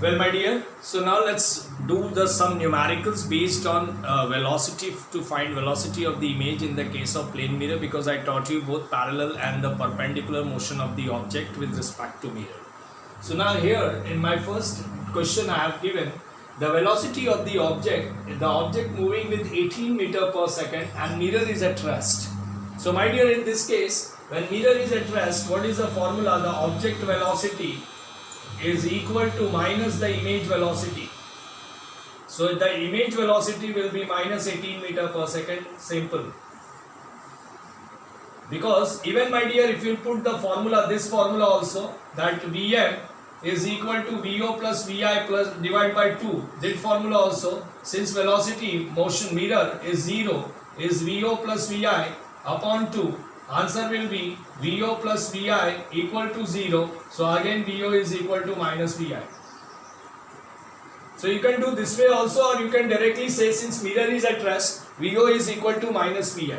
Well, my dear, so now let's do some numericals based on velocity to find velocity of the image in the case of plane mirror, because I taught you both parallel and the perpendicular motion of the object with respect to mirror. So now here in my first question I have given the velocity of the object moving with 18 meter per second and mirror is at rest. So my dear, in this case, when mirror is at rest, what is the formula? The object velocity is equal to minus the image velocity. So the image velocity will be minus 18 meter per second, simple. Because even, my dear, if you put the formula, this formula also, that Vm is equal to Vo plus Vi plus divided by 2, that formula also, since velocity motion mirror is 0, is Vo plus Vi upon 2. Answer will be Vo plus Vi equal to 0. So again Vo is equal to minus Vi. So you can do this way also, or you can directly say, since mirror is at rest, Vo is equal to minus Vi.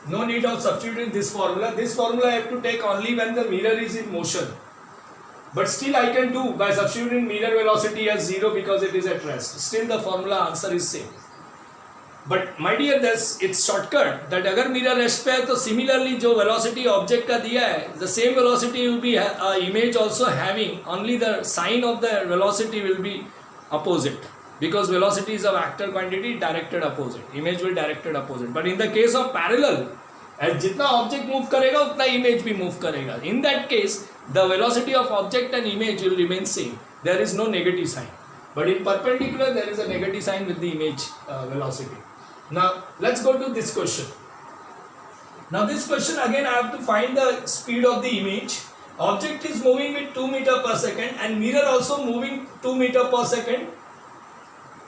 No need of substituting this formula. This formula I have to take only when the mirror is in motion. But still I can do by substituting mirror velocity as 0 because it is at rest. Still the formula answer is same. But my dear, it's shortcut that अगर mirror rest पे है तो similarly जो velocity object का दिया है, the same velocity will be image also having, only the sign of the velocity will be opposite, because velocity is a vector quantity directed opposite, image will directed opposite. But in the case of parallel, जितना object move करेगा उतना image भी move करेगा. In that case, the velocity of object and image will remain same. There is no negative sign. But in perpendicular, there is a negative sign with the image velocity. Now let's go to this question. Now this question again I have to find the speed of the image. Object is moving with 2 meter per second and mirror also moving 2 meter per second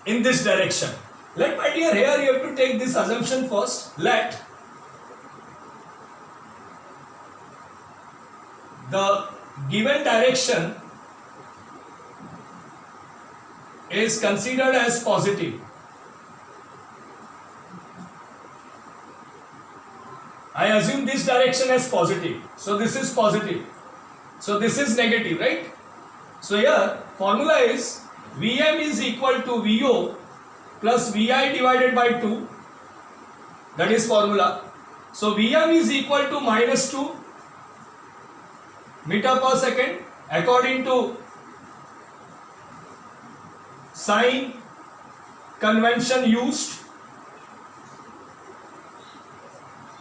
in this direction. Let, my dear, here you have to take this assumption first. Let the given direction is considered as positive. I assume this direction as positive. So this is positive. So this is negative, right? So here formula is Vm is equal to Vo plus Vi divided by 2. That is formula. So Vm is equal to minus 2 meter per second according to sign convention used.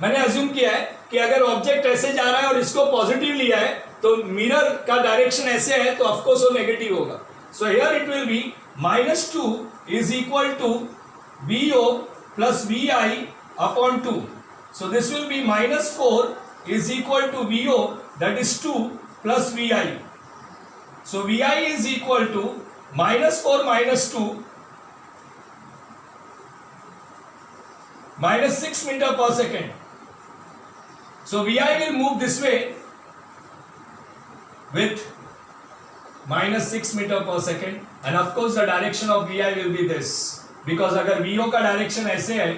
मैंने assume किया है कि अगर object ऐसे जा रहा है और इसको पॉजिटिव लिया है तो मिरर का डायरेक्शन ऐसे है तो ऑफकोर्स वो नेगेटिव होगा. So here it will be minus 2 is equal to Vo plus Vi upon 2. So this will be minus 4 is equal to Vo, that is 2 plus Vi. So Vi is equal to minus 4 minus 2 minus 6 meter per second. So Vi will move this way with minus 6 meter per second, and of course the direction of Vi will be this, because अगर Vo का direction ऐसे है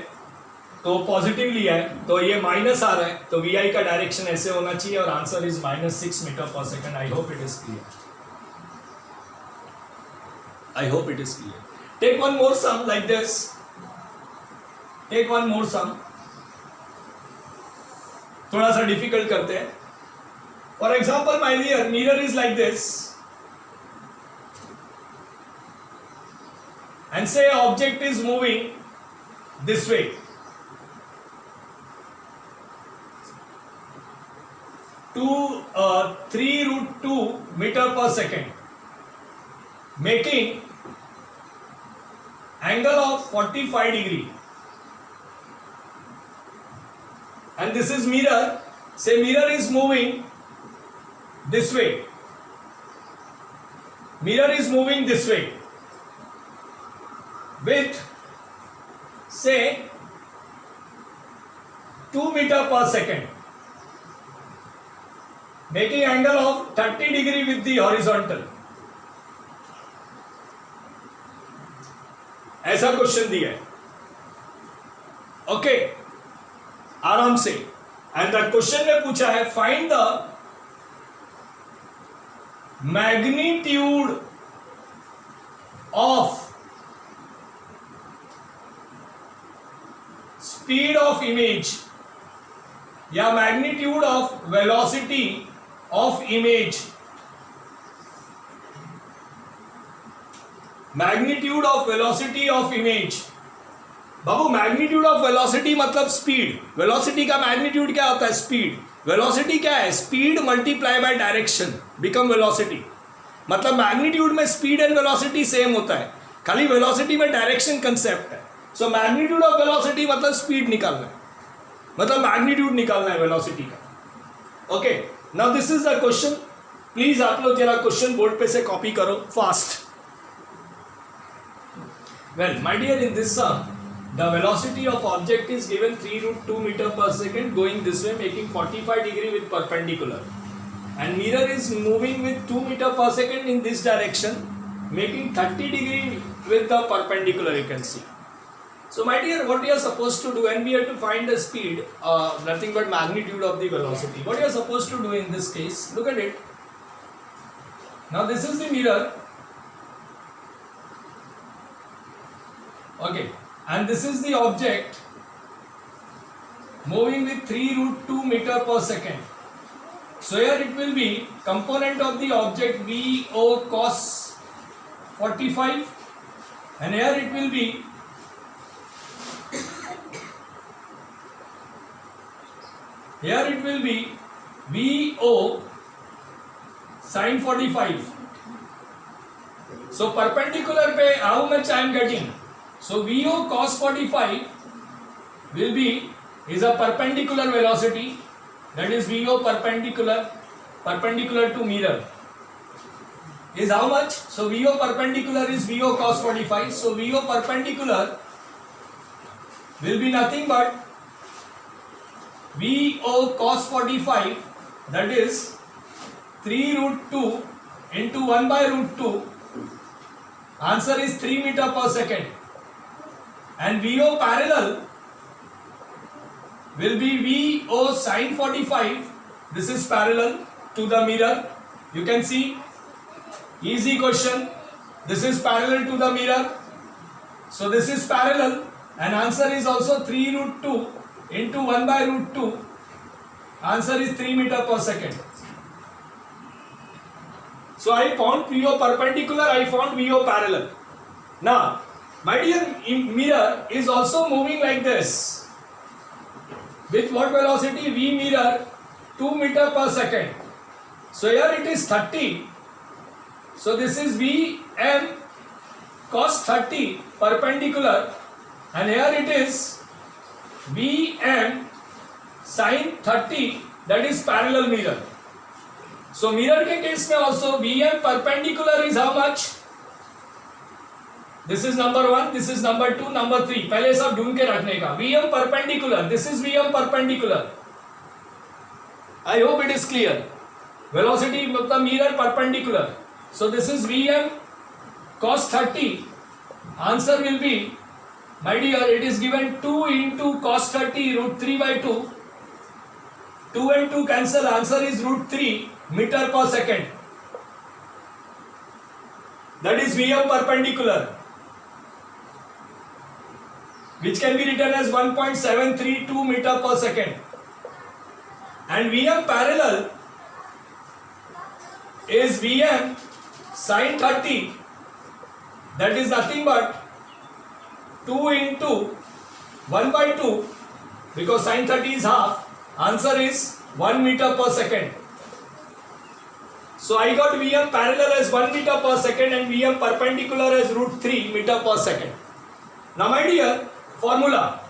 तो positively है तो ये minus आ रहा है तो Vi का डायरेक्शन ऐसे होना चाहिए और answer is minus 6 meter per second. I hope it is clear. I hope it is clear. Take one more sum like this. Take one more sum. थोड़ा सा difficult करते हैं. For example, my dear, mirror is like this. And say object is moving this way. To 3√2 meter per second. Making angle of 45 degree, and this is mirror. Say mirror is moving this way. Mirror is moving this way with, say, 2 meter per second, making angle of 30 degree with the horizontal. ऐसा question दिया है. Okay, आराम से. And the question में पूछा है find the magnitude of speed of image या magnitude of velocity of image, magnitude of velocity of image. Babu magnitude of velocity मतलब स्पीड, वेलोसिटी का मैग्नीट्यूड क्या होता है? स्पीड. वेलोसिटी क्या है? Speed multiply by direction become velocity. मतलब magnitude में स्पीड एंड वेलोसिटी सेम होता है, खाली वेलोसिटी में डायरेक्शन कंसेप्ट है. सो मैग्नीट्यूड ऑफ वेलोसिटी मतलब स्पीड निकालना है, मतलब मैग्नीट्यूड निकालना है वेलोसिटी का. Okay, now this is the question. Please आप लोग जरा क्वेश्चन बोर्ड पे से कॉपी करो fast. Well my dear, in this sum the velocity of object is given 3 root 2 meter per second going this way, making 45 degree with perpendicular, and mirror is moving with 2 meter per second in this direction, making 30 degree with the perpendicular, you can see. So my dear, what we are supposed to do, and we have to find the speed, nothing but magnitude of the velocity. What you are supposed to do in this case, look at it. Now this is the mirror, okay, and this is the object moving with 3 root 2 meter per second. So here it will be component of the object VO cos 45, and here it will be VO sin 45. So perpendicular पे how much I am getting? So VO cos 45 will be is a perpendicular velocity, that is VO perpendicular to mirror is how much? So VO perpendicular is VO cos 45. So VO perpendicular will be nothing but VO cos 45, that is 3 root 2 into 1 by root 2. Answer is 3 meter per second. And VO parallel will be VO sin 45. This is parallel to the mirror. You can see, easy question. This is parallel to the mirror. So this is parallel, and answer is also 3 root 2 into 1 by root 2. Answer is 3 meter per second. So I found VO perpendicular, I found VO parallel. Now my dear, mirror is also moving like this. With what velocity? V mirror 2 meter per second. So here it is 30. So this is Vm cos 30 perpendicular, and here it is Vm sin 30, that is parallel mirror. So mirror के case में also Vm perpendicular is how much? This is number 1, this is number 2, number 3. पहले सब ढूंढ के रखने का. Vm perpendicular, this is Vm perpendicular. I hope it is clear. Velocity मतलब mirror perpendicular. So this is Vm cos 30. Answer will be, my dear, it is given 2 into cos 30 root 3 by 2. 2 and 2 cancel. Answer is root 3 meter per second. That is Vm perpendicular, which can be written as 1.732 meter per second. And Vm parallel is Vm sin 30, that is nothing but 2 into 1 by 2, because sin 30 is half. Answer is 1 meter per second. So I got Vm parallel as 1 meter per second and Vm perpendicular as root 3 meter per second. Now my dear, formula.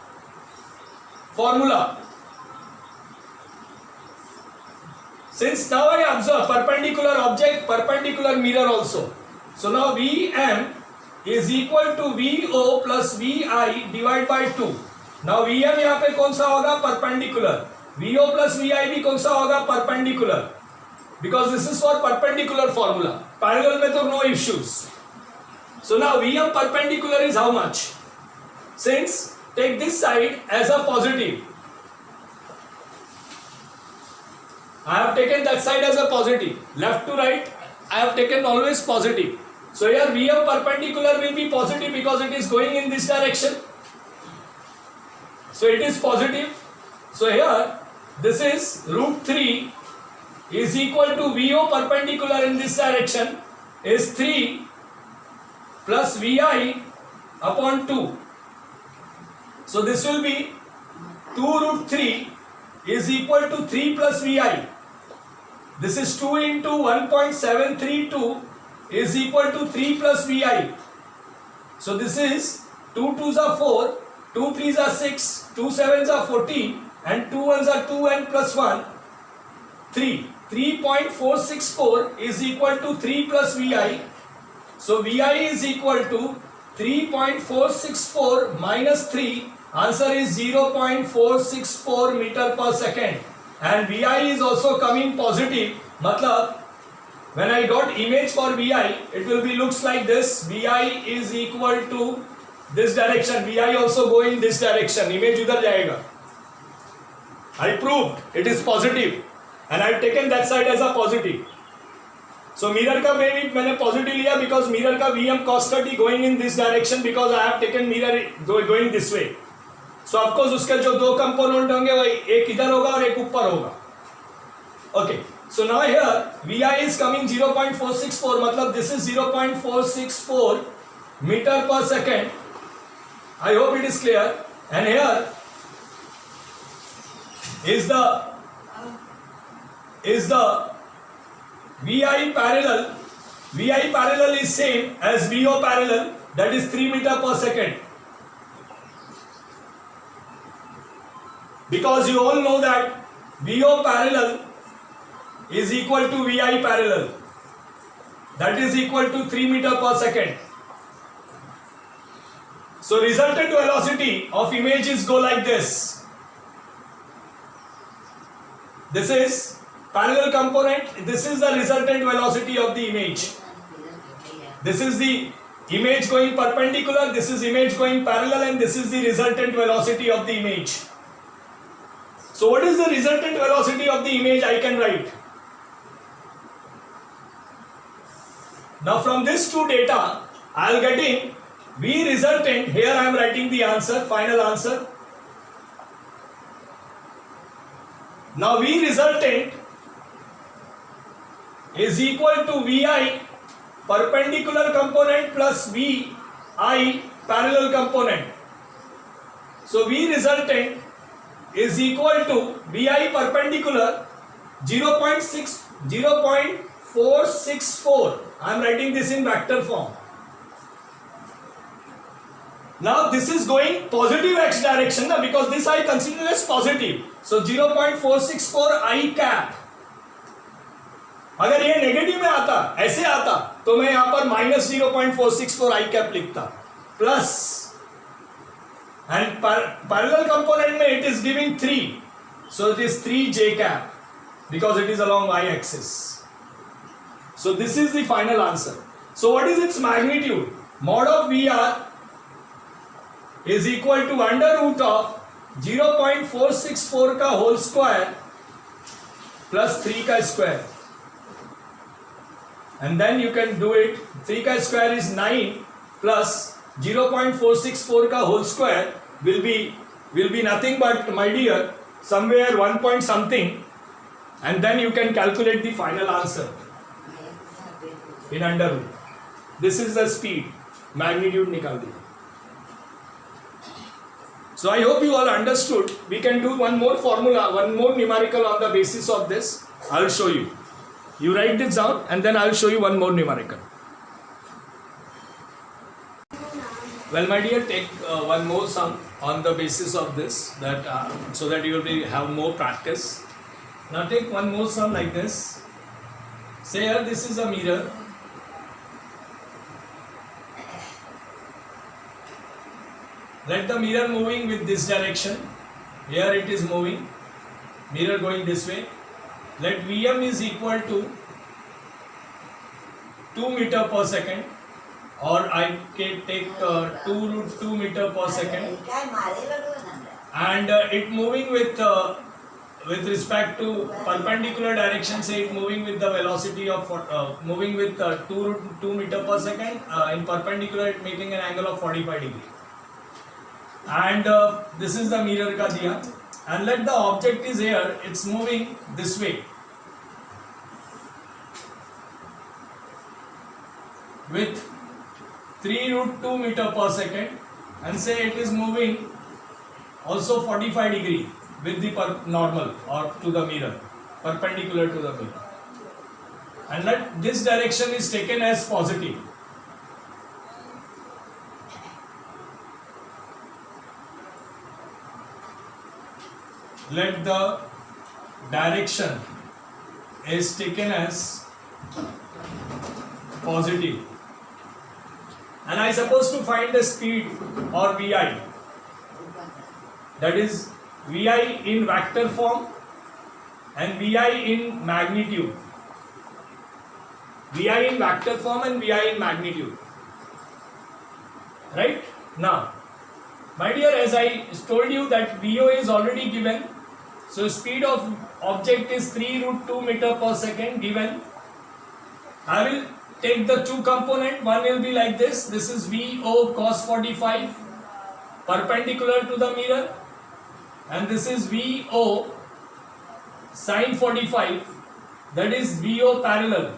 Since now I observe perpendicular object, perpendicular mirror also. So now Vm is equal to VO plus VI divided by 2. Now Vm यहाँ पे कौन सा होगा? Perpendicular. VO plus VI भी कौन सा होगा? Perpendicular. Because this is for perpendicular formula. Parallel में तो no issues. So now Vm perpendicular is how much? Since take this side as a positive, I have taken that side as a positive. Left to right, I have taken always positive. So here VM perpendicular will be positive because it is going in this direction. So it is positive. So here this is root 3 is equal to VO perpendicular in this direction is 3 plus VI upon 2. So this will be 2 root 3 is equal to 3 plus VI. This is 2 into 1.732 is equal to 3 plus VI. So this is 2 2s are 4, 2 3s are 6, 2 7s are 14 and 2 1s are 2 and plus 1, 3. 3.464 is equal to 3 plus VI. So VI is equal to 3.464 minus 3. Answer is 0.464 meter per second. And VI is also coming positive. Matlab, when I got image for VI, it will be looks like this. VI is equal to this direction. VI also go in this direction. Image udhar jayega. I proved it is positive. And I have taken that side as a positive. So mirror का मैंने positive लिया because mirror का VM cos 30 going in this direction because I have taken mirror going this way. So of course उसके जो दो component होंगे वो एक इधर होगा और एक ऊपर होगा. Okay. So now here VI is coming 0.464 मतलब this is 0.464 meter per second. I hope it is clear. And here is the VI parallel. VI parallel is same as VO parallel, that is 3 meter per second. Because you all know that VO parallel is equal to VI parallel, that is equal to 3 meter per second. So resultant velocity of images go like this. This is parallel component, this is the resultant velocity of the image. This is the image going perpendicular, this is image going parallel, and this is the resultant velocity of the image. So what is the resultant velocity of the image I can write? Now from this two data, I am getting V resultant, here I am writing the answer, final answer. Now V resultant is equal to VI perpendicular component plus VI parallel component. So V resultant is equal to VI perpendicular 0.464. I am writing this in vector form. Now this is going positive x direction because this I consider as positive. So 0.464 I cap. अगर ये negative में आता, ऐसे आता, तो मैं यहाँ पर माइनस 0.464 आई कैप लिखता, प्लस एंड पैरेलल कंपोनेंट में it is giving 3, so it is 3 j cap because it is along y axis. So this is the final answer. So what is its magnitude? Mod of VR is equal to under root of 0.464 का whole square plus 3 का square. And then you can do it. 3 का square is 9 plus 0.464 का whole square will be nothing but, my dear, somewhere 1 point something, and then you can calculate the final answer in under root. This is the speed, magnitude निकाल दी. So I hope you all understood. We can do one more formula, one more numerical on the basis of this. I will show you. You write this down and then I will show you one more numerical. Well, my dear, take one more sum on the basis of this, that so that you will have more practice. Now take one more sum like this. Say here this is a mirror. Let the mirror moving with this direction. Here it is moving. Mirror going this way. Let Vm is equal to 2 meter per second, or I can take 2 root 2 meter per second, and it moving with with respect to perpendicular direction, say it moving with the velocity of moving with 2 meter per second, in perpendicular it making an angle of 45 degree. And this is the mirror ka diya, and let the object is here, it's moving this way with 3√2 meter per second, and say it is moving also 45 degree with the normal or to the mirror, perpendicular to the mirror, and let this direction is taken as positive. Let the direction is taken as positive, and I suppose to find the speed or VI, that is VI in vector form and VI in magnitude. VI in vector form and VI in magnitude. Right? Now, my dear, as I told you that VO is already given. So speed of object is 3√2 meter per second given. I will take the two component. One will be like this. This is VO cos 45 perpendicular to the mirror. And this is VO sin 45, that is VO parallel,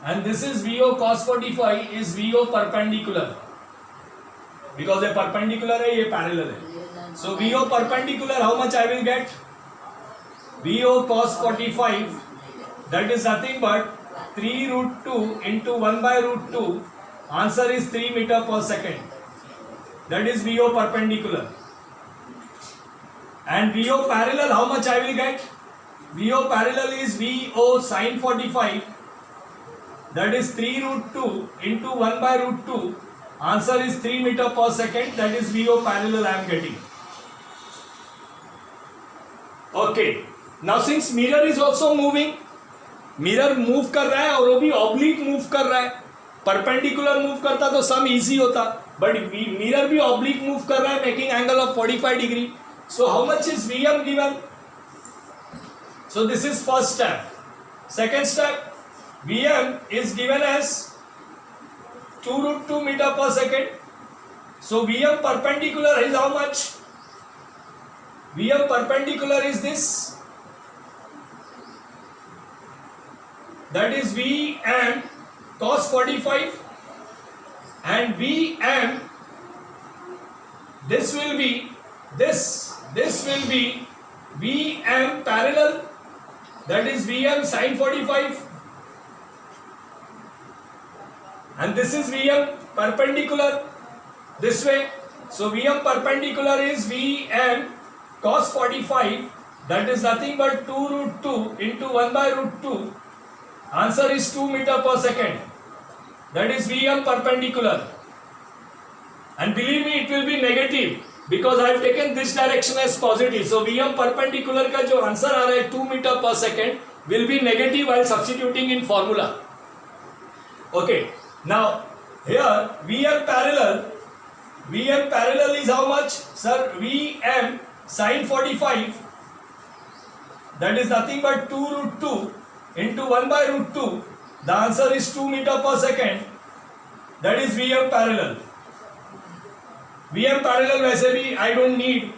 and this is VO cos 45 is VO perpendicular, because a perpendicular hai, ye parallel hai. So VO perpendicular, how much I will get? VO cos 45, that is nothing but 3√2 into 1/√2, answer is 3 meter per second, that is VO perpendicular. And VO parallel, how much I will get? VO parallel is VO sin 45, that is 3√2 into 1/√2, answer is 3 meter per second, that is VO parallel I am getting. Okay, now since mirror is also moving, mirror move कर रहा है और वो भी oblique move कर रहा है. Perpendicular move करता तो sum easy होता, but mirror भी oblique move कर रहा है, making angle of 45 degree. So how much is Vm given? So this is first step. Second step, Vm is given as 2√2 meter per second. So Vm perpendicular is how much? Vm perpendicular is this. That is Vm cos 45, and Vm, this will be this will be Vm parallel, that is Vm sin 45, and this is Vm perpendicular this way. So Vm perpendicular is Vm cos 45, that is nothing but 2√2 into 1/√2, answer is 2 meter per second, that is Vm perpendicular. And believe me, it will be negative because I have taken this direction as positive. So Vm perpendicular का जो answer आ रहा है 2 meter per second will be negative while substituting in formula. Okay, now here Vm parallel is how much? Sir, Vm sin 45, that is nothing but 2√2 into 1/√2, the answer is 2 meter per second, that is Vm parallel. Vm parallel वैसे भी I don't need.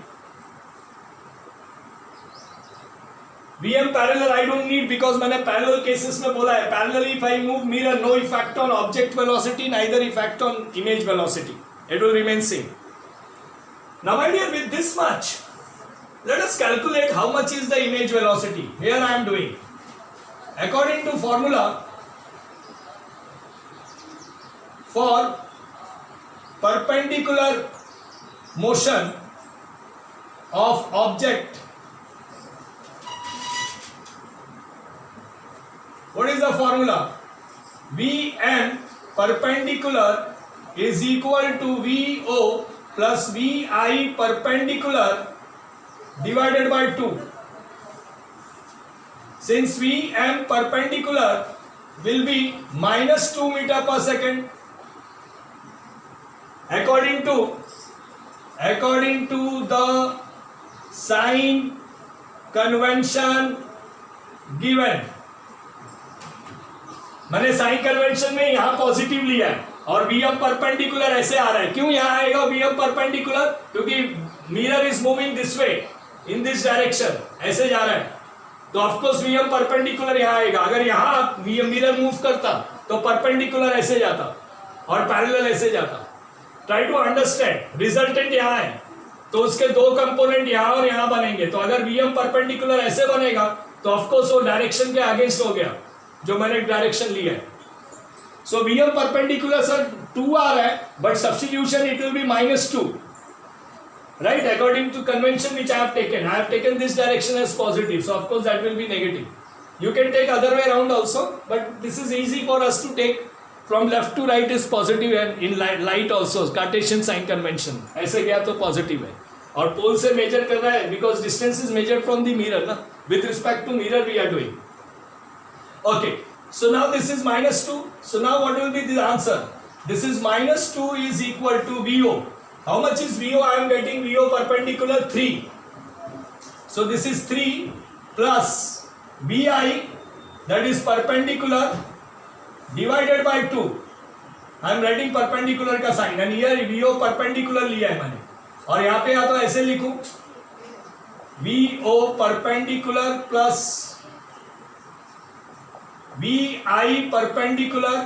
Vm parallel I don't need because मैंने parallel cases में बोला है, parallel if I move mirror, no effect on object velocity, neither effect on image velocity. It will remain same. Now my dear, with this much, let us calculate how much is the image velocity. Here I am doing. According to formula for perpendicular motion of object, what is the formula? Vm perpendicular is equal to VO plus Vi perpendicular divided by 2. Since Vm perpendicular will be minus 2 meter per second, according to the sine convention given, मैंने sign convention में यहां positive लिया है और VM perpendicular ऐसे आ रहा है. क्यों यहां आएगा वीएम परपेंडिकुलर? क्योंकि mirror is moving this way, in this direction, ऐसे जा रहा है, तो ऑफकोर्स वीएम परपेंडिकुलर यहां आएगा. अगर यहां वीएम मिरर मूव करता तो परपेंडिकुलर ऐसे जाता और पैरेलल ऐसे जाता. Try to understand. रिजल्टेंट यहां है तो उसके दो कंपोनेंट यहां और यहां बनेंगे. तो अगर वीएम परपेंडिकुलर ऐसे बनेगा तो ऑफकोर्स वो डायरेक्शन के अगेंस्ट हो गया जो मैंने डायरेक्शन लिया है. सो वीएम परपेंडिकुलर सर 2 आ रहा है, but substitution it will B -2, right? According to convention which I have taken this direction as positive, so of course that will be negative. You can take other way around also, but this is easy for us to take. From left to right is positive and in light also Cartesian sign convention. ऐसे गया तो positive है और पोल से major कर रहा है because distance is measured from the mirror ना, with respect to mirror we are doing. Okay, so now this is -2. So now what will be the answer? This is -2 is equal to VO. How much is VO? I am getting VO perpendicular 3. So this is 3 plus VI, that is perpendicular, divided by 2. I am writing perpendicular का sign and here VO perpendicular लिया है मैंने और यहाँ पे या तो ऐसे लिखूं VO perpendicular plus VI perpendicular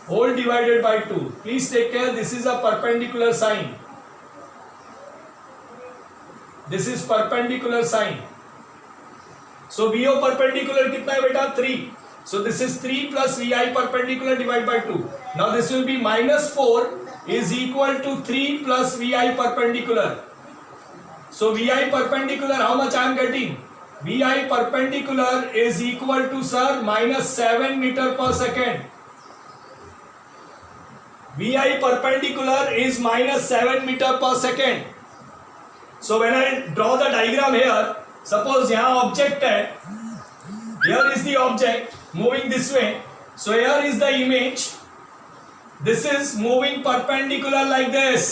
whole divided by 2. Please take care, this is a perpendicular sign. This is perpendicular sign. So VO perpendicular कितना है बेटा? 3. So this is 3 plus VI perpendicular divided by 2. Now this will be -4 is equal to 3 plus VI perpendicular. So VI perpendicular, how much I am getting? VI perpendicular is equal to sir -7 meter per second. VI perpendicular is -7 meter per second. So when I draw the diagram here, suppose यहाँ object है, here is the object moving this way, so here is the image, this is moving perpendicular like this.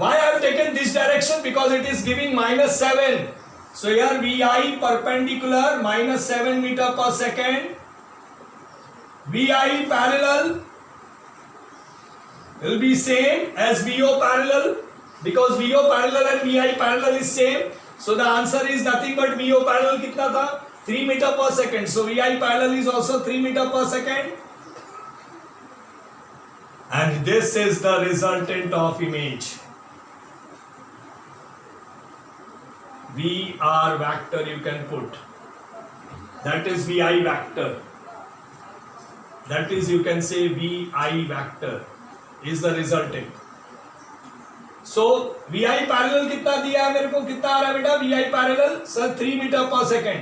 Why I have taken this direction? Because it is giving -7. So here VI perpendicular -7 meter per second, VI parallel will be same as VO parallel because VO parallel and VI parallel is same. So the answer is nothing but VO parallel कितना था? 3 meter per second. So VI parallel is also 3 meter per second. And this is the resultant of image. VR vector you can put. That is VI vector. That is you can say VI vector is the resultant. So VI parallel कितना दिया है मेरे को? कितना आ रहा है बेटा VI parallel? Sir 3 meter per second.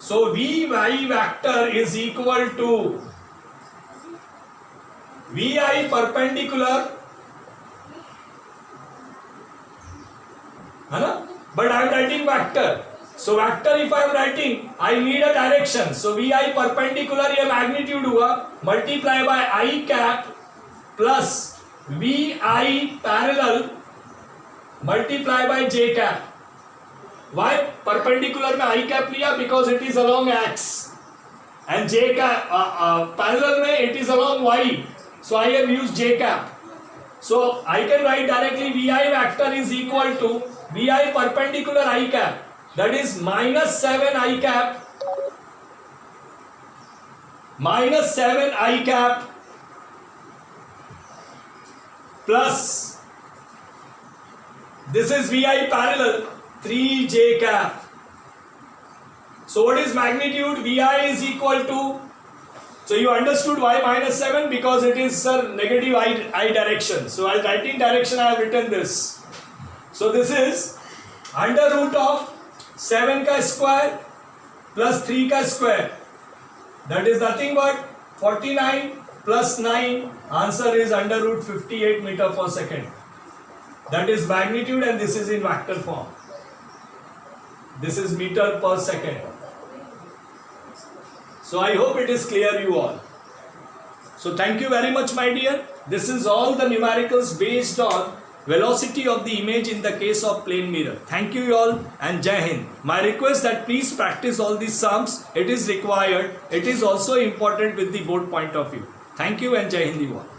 So VI vector is equal to VI perpendicular, है ना? But I am writing vector. So vector if I am writing, I need a direction. So VI perpendicular ये magnitude हुआ multiply by I cap plus VI parallel multiply by J cap. Why perpendicular में I cap लिया? Because it is along X and J cap parallel में it is along Y. So I have used J cap. So I can write directly VI vector is equal to VI perpendicular I cap. That is -7 I cap -7 I cap plus this is VI parallel 3J cap. So what is magnitude? VI is equal to, so you understood why -7 because it is negative I direction. So while writing direction I have written this. So this is under root of 7 का square plus 3 का square. That is nothing but 49 plus 9. Answer is under root 58 meter per second. That is magnitude and this is in vector form. This is meter per second. So I hope it is clear you all. So thank you very much my dear. This is all the numericals based on velocity of the image in the case of plane mirror. Thank you all and Jai Hind. My request that please practice all these sums. It is required. It is also important with the board point of view. Thank you and Jai Hind you all.